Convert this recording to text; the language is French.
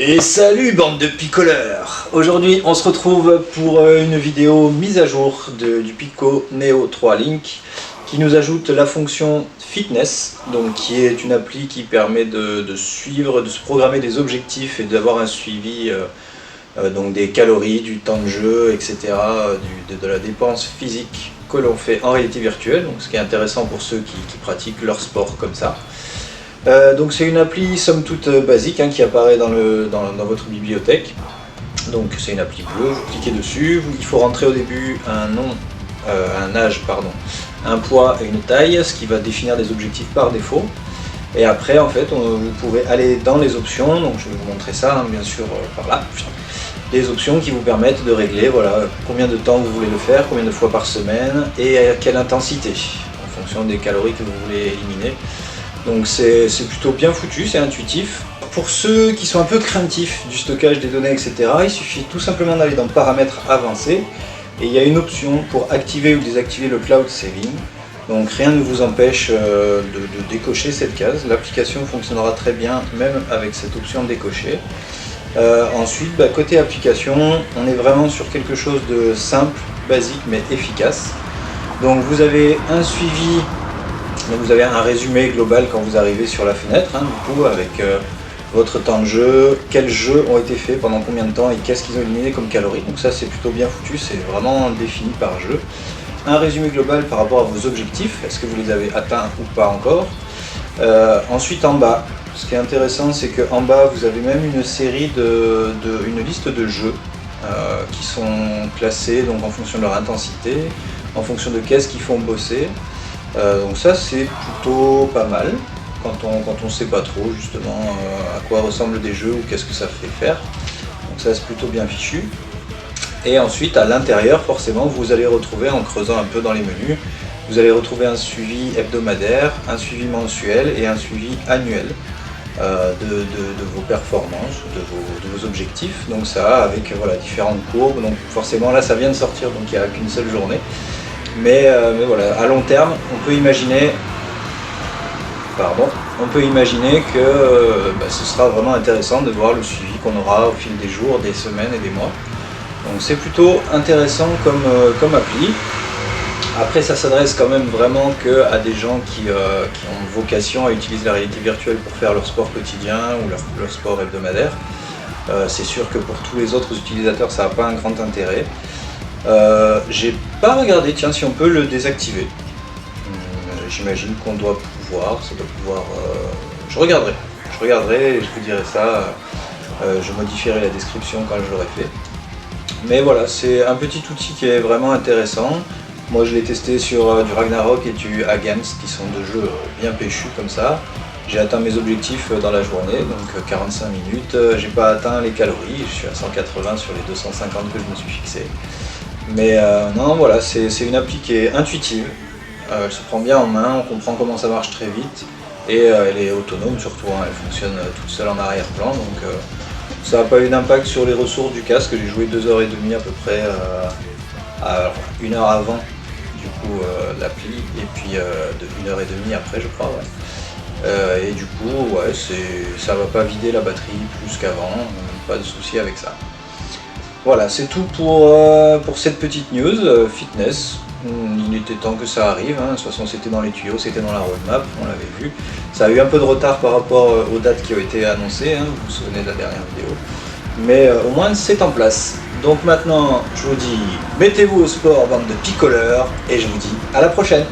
Et salut bande de picoleurs! Aujourd'hui on se retrouve pour une vidéo mise à jour du Pico Neo 3 Link qui nous ajoute la fonction Fitness, donc qui est une appli qui permet de suivre, de se programmer des objectifs et d'avoir un suivi donc des calories, du temps de jeu, etc. de la dépense physique que l'on fait en réalité virtuelle, donc ce qui est intéressant pour ceux qui pratiquent leur sport comme ça. Donc c'est une appli somme toute basique qui apparaît dans votre bibliothèque. Donc c'est une appli bleue, vous cliquez dessus, il faut rentrer au début un nom, un âge, un poids et une taille, ce qui va définir des objectifs par défaut. Et après en fait vous pouvez aller dans les options, donc je vais vous montrer ça bien sûr par là. Les options qui vous permettent de régler voilà, combien de temps vous voulez le faire, combien de fois par semaine et à quelle intensité, en fonction des calories que vous voulez éliminer. Donc c'est plutôt bien foutu, c'est intuitif. Pour ceux qui sont un peu craintifs du stockage des données, etc., il suffit tout simplement d'aller dans Paramètres avancés et il y a une option pour activer ou désactiver le cloud saving. Donc rien ne vous empêche de décocher cette case. L'application fonctionnera très bien même avec cette option décochée. Ensuite, côté application, on est vraiment sur quelque chose de simple, basique mais efficace. Donc vous avez un suivi. Donc vous avez un résumé global quand vous arrivez sur la fenêtre, du coup, avec votre temps de jeu, quels jeux ont été faits, pendant combien de temps et qu'est-ce qu'ils ont éliminé comme calories. Donc ça c'est plutôt bien foutu, c'est vraiment défini par jeu. Un résumé global par rapport à vos objectifs, est-ce que vous les avez atteints ou pas encore. Ensuite en bas, ce qui est intéressant c'est qu'en bas vous avez même une série une liste de jeux qui sont classés donc, en fonction de leur intensité, en fonction de qu'est-ce qu'ils font bosser. Donc ça c'est plutôt pas mal quand on sait pas trop justement à quoi ressemblent des jeux ou qu'est-ce que ça fait faire. Donc ça c'est plutôt bien fichu. Et ensuite à l'intérieur forcément vous allez retrouver, en creusant un peu dans les menus, vous allez retrouver un suivi hebdomadaire, un suivi mensuel et un suivi annuel de vos performances, de vos objectifs. Donc ça avec voilà, différentes courbes, donc forcément là ça vient de sortir donc il n'y a qu'une seule journée. Mais voilà, à long terme, on peut imaginer que ce sera vraiment intéressant de voir le suivi qu'on aura au fil des jours, des semaines et des mois. Donc c'est plutôt intéressant comme appli. Après ça s'adresse quand même vraiment qu'à des gens qui ont vocation à utiliser la réalité virtuelle pour faire leur sport quotidien ou leur sport hebdomadaire. C'est sûr que pour tous les autres utilisateurs ça n'a pas un grand intérêt. J'ai pas regardé, tiens, si on peut le désactiver. J'imagine qu'on doit pouvoir, je regarderai et je vous dirai ça. Je modifierai la description quand je l'aurai fait. Mais voilà, c'est un petit outil qui est vraiment intéressant. Moi je l'ai testé sur du Ragnarok et du Against, qui sont deux jeux bien péchus comme ça. J'ai atteint mes objectifs dans la journée, donc 45 minutes. J'ai pas atteint les calories, je suis à 180 sur les 250 que je me suis fixé. Mais non, voilà, c'est une appli qui est intuitive, elle se prend bien en main, on comprend comment ça marche très vite, et elle est autonome surtout, elle fonctionne toute seule en arrière-plan, donc ça n'a pas eu d'impact sur les ressources du casque. J'ai joué 2h30 à peu près, à 1 heure avant du coup l'appli, et puis de 1h30 après je crois, ouais. Et du coup, ouais, ça va pas vider la batterie plus qu'avant, pas de souci avec ça. Voilà, c'est tout pour cette petite news fitness. Il était temps que ça arrive, de toute façon c'était dans les tuyaux, c'était dans la roadmap, on l'avait vu. Ça a eu un peu de retard par rapport aux dates qui ont été annoncées, vous vous souvenez de la dernière vidéo. Mais au moins c'est en place. Donc maintenant, je vous dis, mettez-vous au sport, bande de picoleurs, et je vous dis à la prochaine.